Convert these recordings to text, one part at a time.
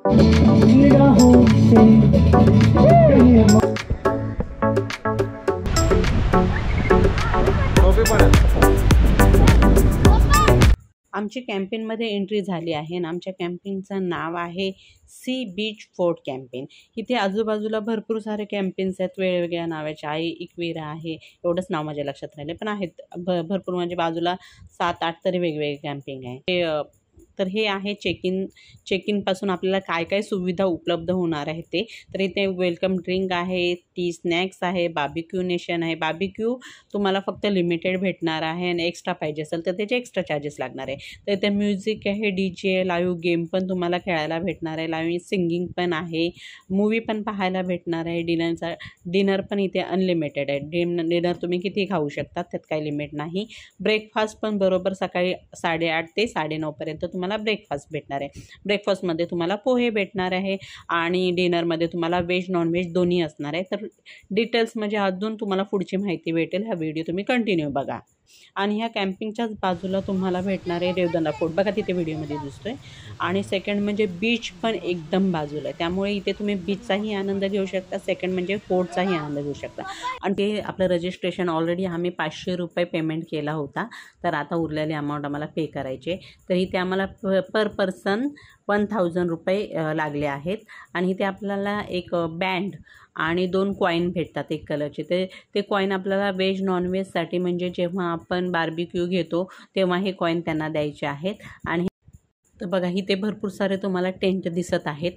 आमची कॅम्पेनमध्ये एंट्री झाली आहे आणि आमच्या कॅम्पेनचं नाव आहे सी बीच फोर्ट कॅम्पेन। इथे आजूबाजूला भरपूर सारे कॅम्पेन्स आहेत, वेगवेगळ्या नावाचे आहे, इक्विरा आहे, एवढंच नाव माझ्या लक्षात राहिले, पण आहेत भरपूर, म्हणजे बाजूला 7-8 तरी वेगवेगळे कॅम्पिंग आहे। तर हे आहे चेक इन पासून आपल्याला काय काय सुविधा उपलब्ध होणार आहे ते। तर इथे वेलकम ड्रिंक आहे, टी स्नॅक्स आहे, बार्बिक्यू नेशन आहे। बार्बिक्यू तुम्हाला फक्त लिमिटेड भेटणार आहे आणि एक्स्ट्रा पाहिजे असेल तर त्याचे एक्स्ट्रा चार्जेस लागणार आहे। तर इथे म्युझिक आहे, DJ, लाईव्ह गेम पण तुम्हाला खेळायला भेटणार आहे, लाईव्ह सिंगिंग पण आहे, मूवी पण पाहायला भेटणार आहे। डिनर पण इथे अनलिमिटेड आहे, डिनर तुम्ही किती खाऊ शकता, त्यात काही लिमिट नाही। ब्रेकफास्ट पण बरोबर सकाळी 8:30 ते 9:30 पर्यंत तुम्हाला ब्रेकफास्ट भेटणार आहे। ब्रेकफास्टमध्ये तुम्हाला पोहे भेटणार आहे आणि डिनरमध्ये तुम्हाला व्हेज नॉनव्हेज दोन्ही असणार आहे। तर डिटेल्स म्हणजे अजून तुम्हाला पुढची माहिती भेटेल, हा व्हिडिओ तुम्ही कंटिन्यू बघा। आणि ह्या कॅम्पिंगच्याच बाजूला तुम्हाला भेटणार आहे रेवदंडा फोर्ट, बघा तिथे व्हिडिओमध्ये दिसतोय। आणि सेकंड म्हणजे बीच पण एकदम बाजूला आहे, त्यामुळे इथे तुम्ही बीचचाही आनंद घेऊ शकता, सेकंड म्हणजे फोर्टचाही आनंद घेऊ शकता। आणि ते आपलं रजिस्ट्रेशन ऑलरेडी आम्ही 500 रुपये पेमेंट केला होता, तर आता उरलेले अमाऊंट आम्हाला पे करायचे। तर इथे आम्हाला पर पर्सन 1000 रुपये लागले आहेत। आणि इथे आपल्याला एक बँड आणि 2 कॉईन भेटतात एक कलरचे। ते कॉईन आपल्याला व्हेज नॉनव्हेजसाठी, म्हणजे जेव्हा आपण बार्बिक्यू घेतो तेव्हा हे कॉईन त्यांना द्यायचे आहेत। आणि तर बघा इथे भरपूर सारे तुम्हाला टेंट दिसत आहेत।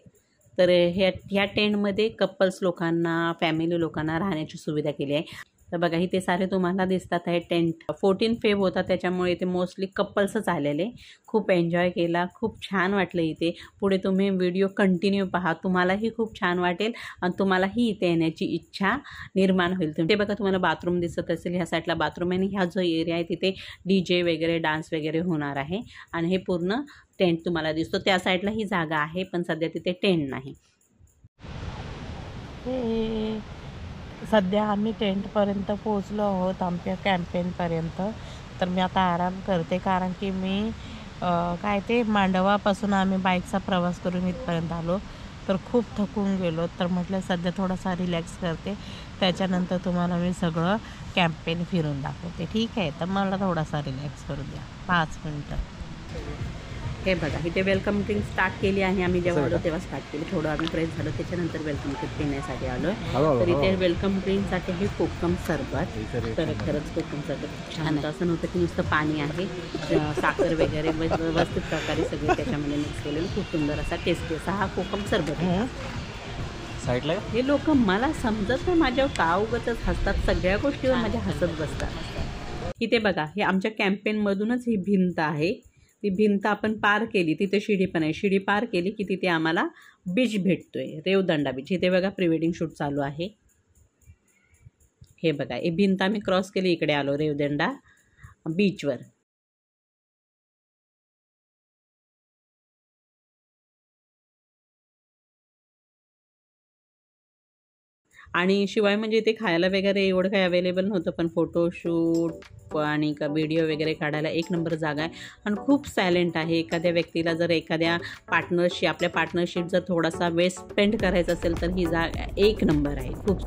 तर ह्या टेंटमध्ये कपल्स लोकांना, फॅमिली लोकांना राहण्याची सुविधा केली आहे। तर बघा इथे सारे तुम्हाला दिसतात आहे टेंट। 14 फेब होता, त्याच्यामुळे इथे मोस्टली कपल्सच आलेले। खूप एन्जॉय केला, खूप छान वाटलं इथे। पुढे तुम्ही व्हिडिओ कंटिन्यू पहा, तुम्हालाही खूप छान वाटेल आणि तुम्हालाही इथे येण्याची इच्छा निर्माण होईल। ते बघा तुम्हाला बाथरूम दिसत असेल, ह्या साईडला बाथरूम आहे आणि ह्या जो एरिया आहे तिथे DJ वगैरे डान्स वगैरे होणार आहे। आणि हे पूर्ण टेंट तुम्हाला दिसतो, त्या साईडला ही जागा आहे पण सध्या तिथे टेंट नाही। सध्या आम्ही टेंटपर्यंत पोहोचलो आहोत, आमच्या कॅम्पेनपर्यंत। तर मी आता आराम करते, कारण की मी काय ते मांडवापासून आम्ही बाईकचा प्रवास करून इथपर्यंत आलो, तर खूप थकून गेलो। तर म्हटलं सध्या थोडासा रिलॅक्स करते, त्याच्यानंतर तुम्हाला मी सगळं कॅम्पेन फिरून दाखवते, ठीक आहे? तर मला थोडासा रिलॅक्स करू द्या, 5 मिनटं। हे बघा इथे वेलकम ड्रिंक स्टार्ट केली आहे, आम्ही जेव्हा आलो तेव्हा स्टार्ट केली, थोडं आम्ही फ्रेश झालो, त्याच्यानंतर वेलकम ड्रिंक पिण्यासाठी आलो आहे। तर इथे वेलकम ड्रिंकसाठी हे कोकम सरबत, तर खरंच कोकम सरबत छान, असं नव्हतं की नुसतं पाणी आहे, साखर वगैरे व्यवस्थित प्रकारे सगळे त्याच्यामध्ये मिक्स केलेलं, खूप सुंदर असा टेस्टी असा हा कोकम सरबत आहे। साईडला हे लोक मला समजत नाही, माझ्यावर का उगाचच हसतात, सगळ्या गोष्टीवर माझ्या हसत बसतात। इथे बघा हे आमच्या कॅम्पेनमधूनच ही भिंत आहे, ती भिंत आपण पार केली, तिथे शिडी पण आहे, शिडी पार केली की तिथे आम्हाला बीच भेटतोय, रेवदंडा बीच। इथे बघा प्री वेडिंग शूट चालू आहे। हे बघा ही भिंत आम्ही क्रॉस केली, इकडे आलो रेवदंडा बीचवर। आणि शिवाय म्हणजे इथे खायला वगैरे एवढं काही अवेलेबल नव्हतं, पण फोटोशूट आणि का व्हिडिओ वगैरे काढायला एक नंबर जागा आहे आणि खूप सायलेंट आहे। एखाद्या व्यक्तीला जर एखाद्या आपल्या पार्टनरशिप जर थोडासा वेळ स्पेंड करायचा असेल तर ही जागा एक नंबर आहे, खूप।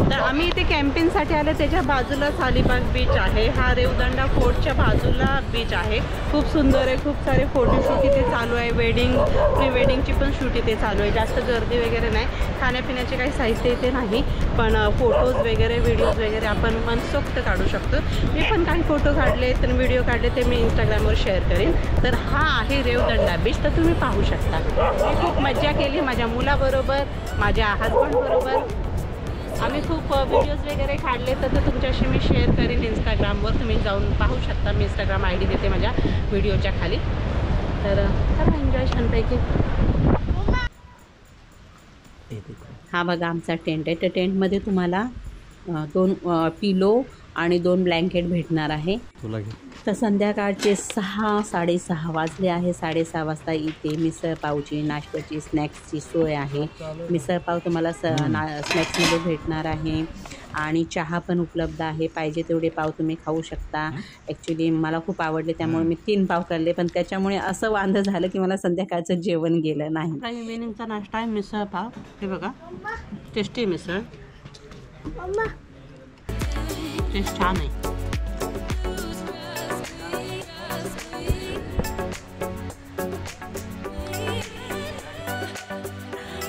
तर आम्ही इथे कॅम्पिंगसाठी आलो, त्याच्या बाजूला अलिबाग बीच आहे, हा रेवदंडा फोर्टच्या बाजूला बीच आहे, खूप सुंदर आहे। खूप सारे फोटोशूट इथे चालू आहे, प्री वेडिंगची पण शूट इथे चालू आहे। जास्त गर्दी वगैरे नाही, खाण्यापिण्याचे काही साहित्य इथे नाही, पण फोटोज वगैरे व्हिडिओज वगैरे आपण मनसोक्त काढू शकतो। मी पण काही फोटो काढले तर व्हिडिओ काढले, ते मी इंस्टाग्रामवर शेअर करेन। तर हा आहे रेवदंडा बीच, तर तुम्ही पाहू शकता। मी खूप मजा केली माझ्या मुलाबरोबर, माझ्या हजबंडबरोबर, आम्ही खूप व्हिडिओज वगैरे काढले, तर तुमच्याशी मी शेअर करेन इंस्टाग्रामवर, तुम्ही जाऊन पाहू शकता। मी इंस्टाग्राम ID देते माझ्या व्हिडिओच्या खाली। तर चला एन्जॉय छानपैकी। हा बघा आमचा टेंट आहे, त्या टेंटमध्ये तुम्हाला 2 पिलो आणि 2 ब्लँकेट भेटणार आहे। तर संध्याकाळचे 6-6:30 वाजले आहे. 6:30 वाजता इथे मिसळपावची नाश्त्याची स्नॅक्सची सोय आहे. मिसळपाव तुम्हाला स्नॅक्समध्ये भेटणार आहे आणि चहा पण उपलब्ध आहे. पाहिजे तेवढे पाव तुम्ही खाऊ शकता. ॲक्च्युली मला खूप आवडले त्यामुळे मी 3 पाव खाल्ले, पण त्याच्यामुळे असं वांदं झालं की मला संध्याकाळचं जेवण गेलं नाही. इव्हिनिंगचा नाश्ता आहे मिसळपाव. हे बघा, टेस्टी मिसळ, टेस्ट छान आहे.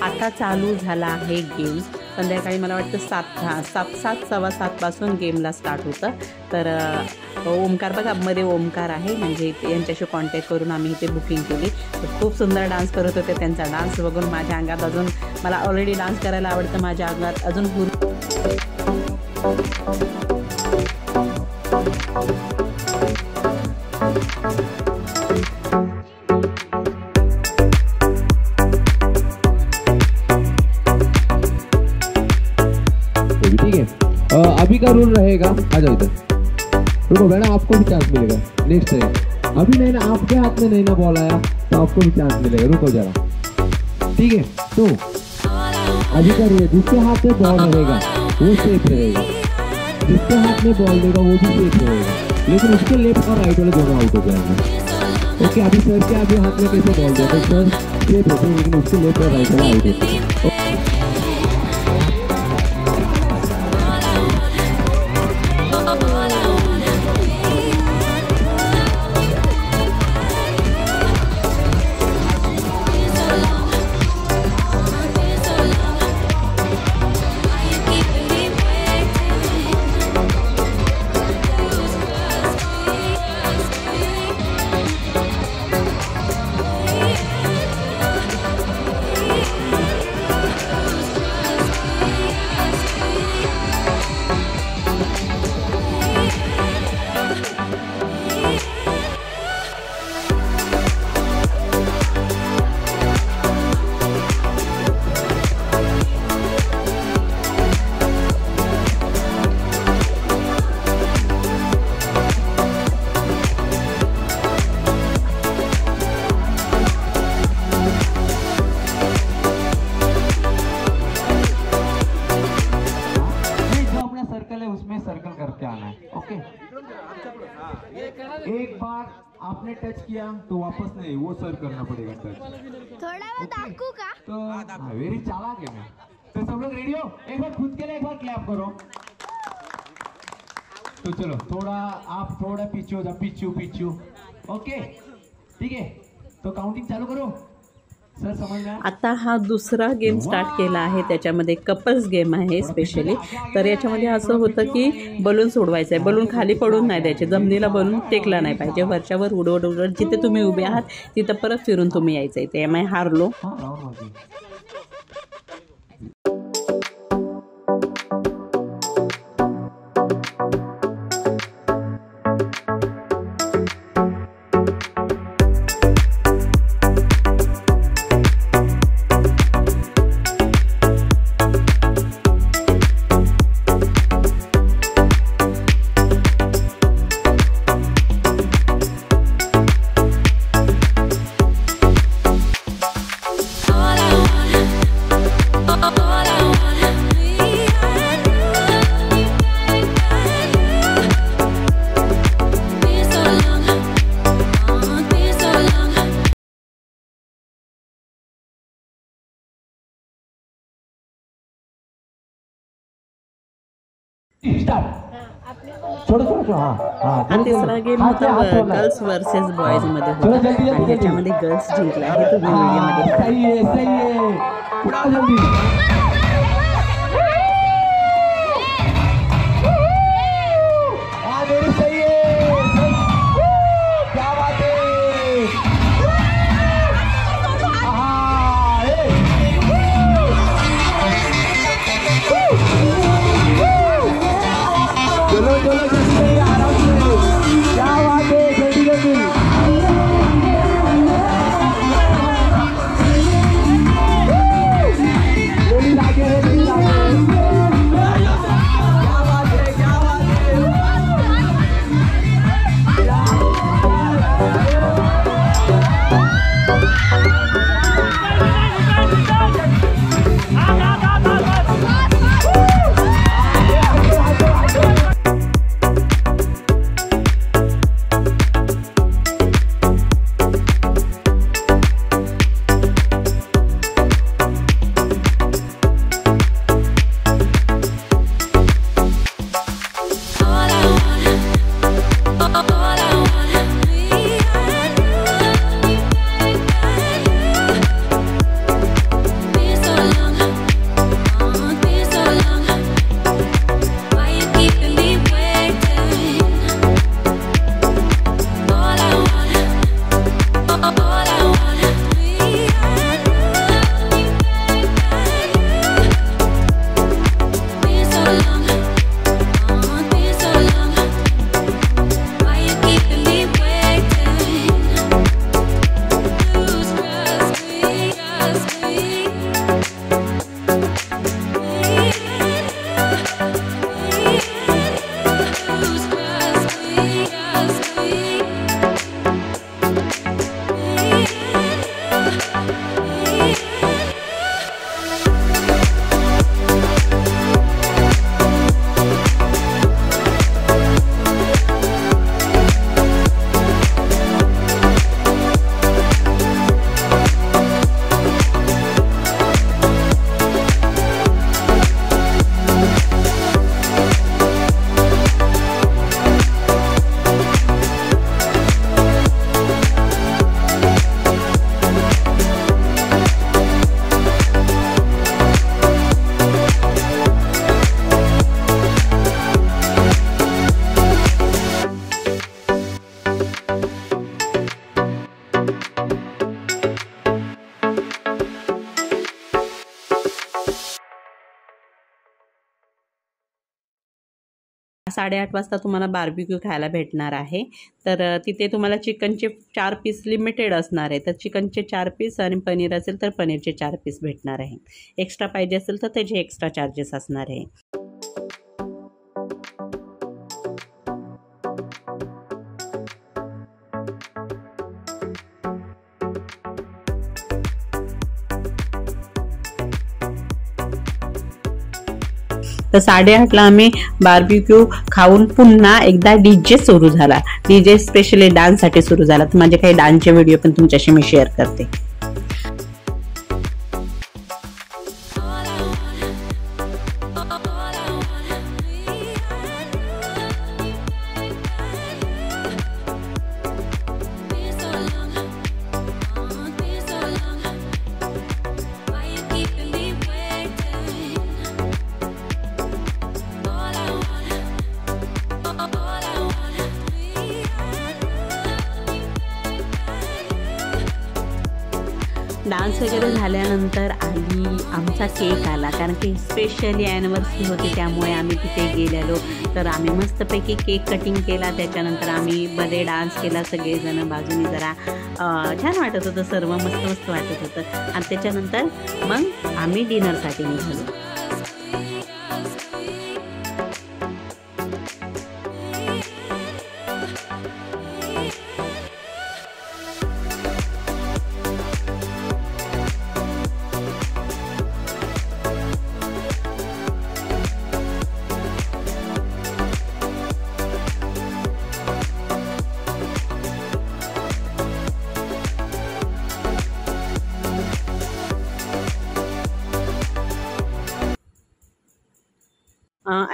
आता चालू झाला आहे गेम. संध्याकाळी मला वाटतं 7:15 पासून गेमला स्टार्ट होतं. तर ओमकार बघा, मध्ये ओमकार आहे, म्हणजे यांच्याशी कॉन्टॅक्ट करून आम्ही इथे बुकिंग केली. तर खूप सुंदर डान्स करत होते. त्यांचा डान्स बघून माझ्या अंगात अजून, मला ऑलरेडी डान्स करायला आवडतं, माझ्या अंगात अजून ठीक है। अभी का रूल रहेगा, आ जाओ इधर, रुको मैडम, आपको भी चांस मिलेगा नेक्स्ट टाइम। अभी नहीं ना, आपके हाथ में नहीं ना बॉल आया तो आपको भी चांस मिलेगा, रुको जरा, ठीक है। तो अभी का रूल है, जिसके हाथ में बॉल रहेगा वो सेफ रहेगा, जिसके हाथ में बॉल देगा वो भी सेफ रहेगा, लेकिन उसके लेफ्ट और राइट वाले दोनों आउट हो जाएंगे। ओके, अभी सर के अभी हाथ में कैसे बॉल दिया तो सर सेफ होते हैं, लेकिन उसके लेफ्ट और राइट वाला आउट होते हैं। एक बार आपने टच किया तो वापस नहीं, वो सर्व करना पड़ेगा टच। थोड़ा बहुत आपको का तो वेरी चालाक है मैं। तो सब लोग रेडी हो? एक बार खुद के लिए एक बार क्लैप करो। तो चलो थोड़ा आप थोड़ा पीछे हो जाओ, पीछू ओके, ठीक है। तो काउंटिंग चालू करो। आता हा दुसरा गेम स्टार्ट केला आहे, त्याच्यामध्ये कपल्स गेम आहे स्पेशली. तर याच्यामध्ये असं होतं की बलून सोडवायचं आहे, बलून खाली पडून नाही द्यायचे, जमिनीला बलून टेकला नाही पाहिजे, वरच्यावर उडवत जिथे तुम्ही उभे आहात तिथं परत फिरून तुम्ही यायचं आहे. त्यामुळे हारलो. हा तिसरा गेम होता गर्ल्स वर्सेस बॉयज मध्ये होता आणि त्याच्यामध्ये गर्ल्स जिंकला आहे. तुम्ही व्हिडिओमध्ये लेडीज 8:30 वाजता तुम्हाला बार्बिक्यू खायला भेटणार आहे. तर तिथे तुम्हाला चिकनचे 4 पीस लिमिटेड असणार आहे. तर चिकनचे 4 पीस आणि पनीर असेल तर पनीरचे 4 पीस भेटणार आहे. एक्स्ट्रा पाहिजे असेल तर त्याचे एक्स्ट्रा चार्जेस असणार आहे. तर 8:30ला आम्ही बार्बिक्यू खाऊन पुन्हा एकदा DJ सुरू झाला. DJ स्पेशली डान्ससाठी सुरू झाला. तर माझे काही डान्सचे व्हिडिओ पण तुमच्याशी मी शेअर करते. डान्स वगैरे झाल्यानंतर आमचा केक आला, कारण की स्पेशली ॲनिव्हर्सरी होती त्यामुळे आम्ही तिथे गेलेलो. तर आम्ही मस्तपैकी केक कटिंग केला. त्याच्यानंतर आम्ही मध्ये डान्स केला सगळेजण बाजूनी. जरा छान वाटत होतं, सर्व मस्त वाटत होतं. आणि त्याच्यानंतर मग आम्ही डिनरसाठी निघालो.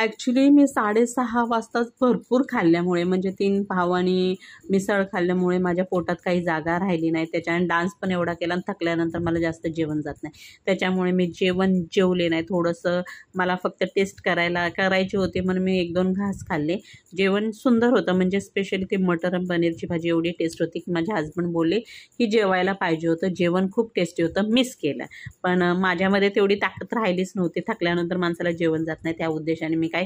ॲक्च्युली मी 6:30 वाजताच भरपूर खाल्ल्यामुळे, म्हणजे 3 पाव आणि मिसळ खाल्ल्यामुळे माझ्या पोटात काही जागा राहिली नाही. त्याच्याने डान्स पण एवढा केला आणि थकल्यानंतर मला जास्त जेवण जात नाही. त्याच्यामुळे मी जेवले नाही. थोडंसं मला फक्त टेस्ट करायची होती म्हणून मी 1-2 घास खाल्ले. जेवण सुंदर होतं, म्हणजे स्पेशली ते मटर आणि पनीरची भाजी एवढी टेस्ट होती की माझे हसबंड बोलले की जेवायला पाहिजे होतं. जेवण खूप टेस्टी होतं, मिस केलं. पण माझ्यामध्ये तेवढी ताकद राहिलीच नव्हती. थकल्यानंतर माणसाला जेवण जात नाही, त्या उद्देशाने मी काय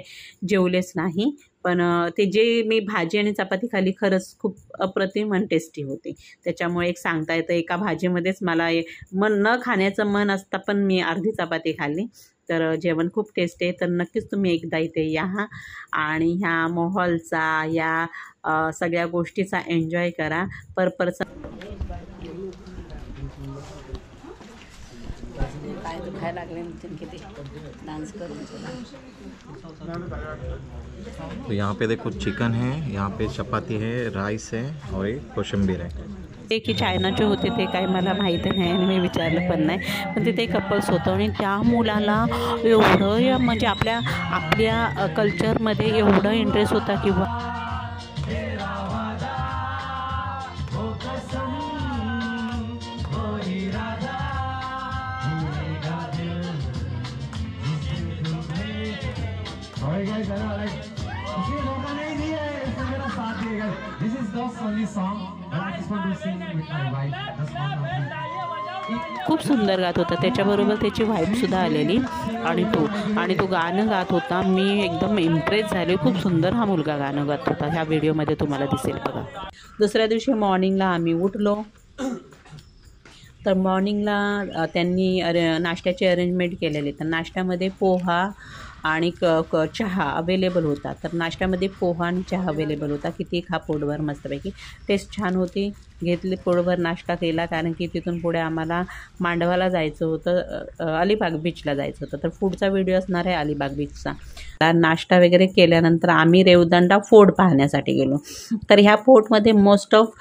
जेवलेच नाही. पण ते जे मी भाजी आणि चपाती खाली खरंच खूप अप्रतिम आणि टेस्टी होती. त्याच्यामुळे एक सांगता येतं, एका भाजीमध्येच मला न खाण्याचं मन असतं, पण मी अर्धी चपाती खाल्ली. तर जेवण खूप टेस्टी आहे. तर नक्कीच तुम्ही एकदा इथे या आणि ह्या माहोलचा, या सगळ्या गोष्टीचा एन्जॉय करा. पर पर्सन काय दुखायला लागले किती डान्स करून. तो यहाँ पे देखो चिकन है, यहाँ पे चपाती है, राइस है और एक कोशिंबीर है. ते की चायनाचे होते ते काय मला माहिती नाही आणि मी विचारलं पण नाही. पण तिथे कपल्स होतं आणि त्या मुलाला एवढं म्हणजे आपल्या कल्चरमध्ये एवढं इंटरेस्ट होता की खूप सुंदर गात होता. त्याच्याबरोबर त्याची वाईफसुद्धा आलेली आणि तो गाणं गात होता. मी एकदम इम्प्रेस झाले. खूप सुंदर हा मुलगा गाणं गात होता. ह्या व्हिडिओमध्ये तुम्हाला दिसेल बघा. दुसऱ्या दिवशी मॉर्निंगला आम्ही उठलो. तर मॉर्निंगला त्यांनी नाश्त्याची अरेंजमेंट केलेली. तर नाश्त्यामध्ये पोहा आणि चहा अवेलेबल होता. तर नाश्त्यामध्ये पोहा आणि चहा अवेलेबल होता. किती खा पोटभर, मस्तपैकी टेस्ट छान होती. घेतली पोटभर नाश्ता केला, कारण की तिथून पुढे आम्हाला मांडवाला जायचं होतं, अलिबाग बीचला जायचं होतं. तर पुढचा व्हिडिओ असणार आहे अलिबाग बीचचा. नाश्ता वगैरे केल्यानंतर आम्ही रेवदंडा फोर्ट पाहण्यासाठी गेलो. तर ह्या फोर्टमध्ये मोस्ट ऑफ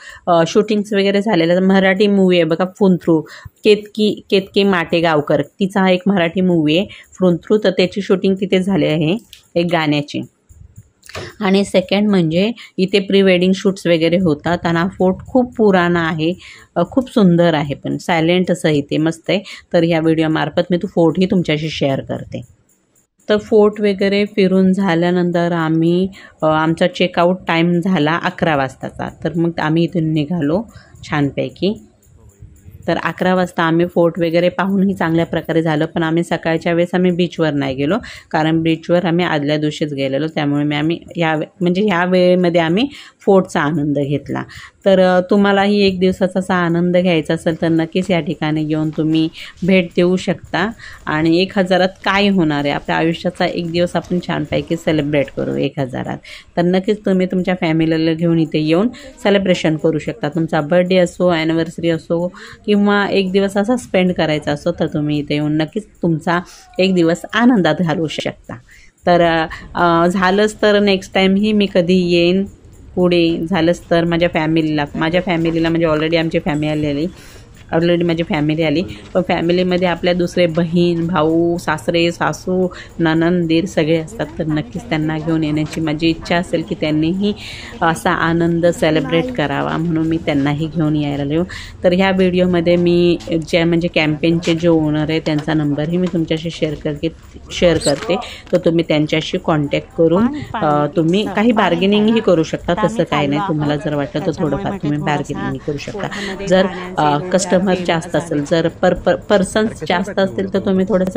शूटिंग्स वगैरे झालेलं. मराठी मूवी आहे बघा, फुंथ्रू, केतकी माटेगावकर, तिचा एक मराठी मूवी आहे फुंथ्रू. तर त्याची शूटिंग तिथे झाली आहे, एक गाण्याची. आणि सेकंड म्हणजे इथे प्री वेडिंग शूट्स वगैरे होतात. आणि हा फोर्ट खूप पुराणा आहे, खूप सुंदर आहे, पण सायलेंट असं इथे मस्त आहे. तर ह्या व्हिडिओमार्फत मी तो फोर्टही तुमच्याशी शेअर करते. तर फोर्ट वगैरे फिरून झाल्यानंतर आमचा चेकआउट टाईम झाला 11 वाजताचा. तर मग आम्ही इथून निघालो छानपैकी. तर 11 वाजता आम्ही फोर्ट वगैरे पाहूनही चांगल्या प्रकारे झालं. पण आम्ही सकाळच्या वेळेस आम्ही बीचवर नाही गेलो, कारण बीचवर आम्ही आदल्या दिवशीच गेलेलो. त्यामुळे आम्ही ह्या वेळेमध्ये आम्ही फोर्टचा आनंद घेतला. तर तुम्हालाही एक दिवसाचा असा आनंद घ्यायचा असेल तर नक्कीच या ठिकाणी येऊन तुम्ही भेट देऊ शकता. आणि 1000 काय होणार आहे, आपल्या आयुष्याचा एक दिवस आपण छानपैकी सेलिब्रेट करू 1000. तर नक्कीच तुम्ही तुमच्या फॅमिलीला घेऊन इथे येऊन सेलिब्रेशन करू शकता. तुमचा बर्थडे असो, ॲनिव्हर्सरी असो किंवा एक दिवस असा स्पेंड करायचा असो, तर तुम्ही इथे येऊन नक्कीच तुमचा एक दिवस आनंदात घालवू शकता. तर झालंच तर नेक्स्ट टाईमही मी कधी येईन पुढे, झालंच तर माझ्या फॅमिलीला म्हणजे ऑलरेडी आमची माझी फॅमिली आली. पण फॅमिलीमध्ये आपल्या दुसरे बहीण, भाऊ, सासरे, सासू, नणंद, दीर सगळे असतात. तर नक्कीच त्यांना घेऊन येण्याची माझी इच्छा असेल की त्यांनीही असा आनंद सेलिब्रेट करावा, म्हणून मी त्यांनाही घेऊन यायला लागलो. तर ह्या व्हिडिओमध्ये मी कॅम्पेनचे जे ओनर आहे त्यांचा नंबरही मी तुमच्याशी शेअर करते. तर तुम्ही त्यांच्याशी कॉन्टॅक्ट करून तुम्ही काही बार्गेनिंगही करू शकता. तसं काही नाही, तुम्हाला जर वाटलं तर थोडंफार तुम्ही बार्गेनिंग करू शकता. जर कस्टमर जास्त असेल, जर पर्सन्स जास्त असतील तर तुम्ही थोडंसं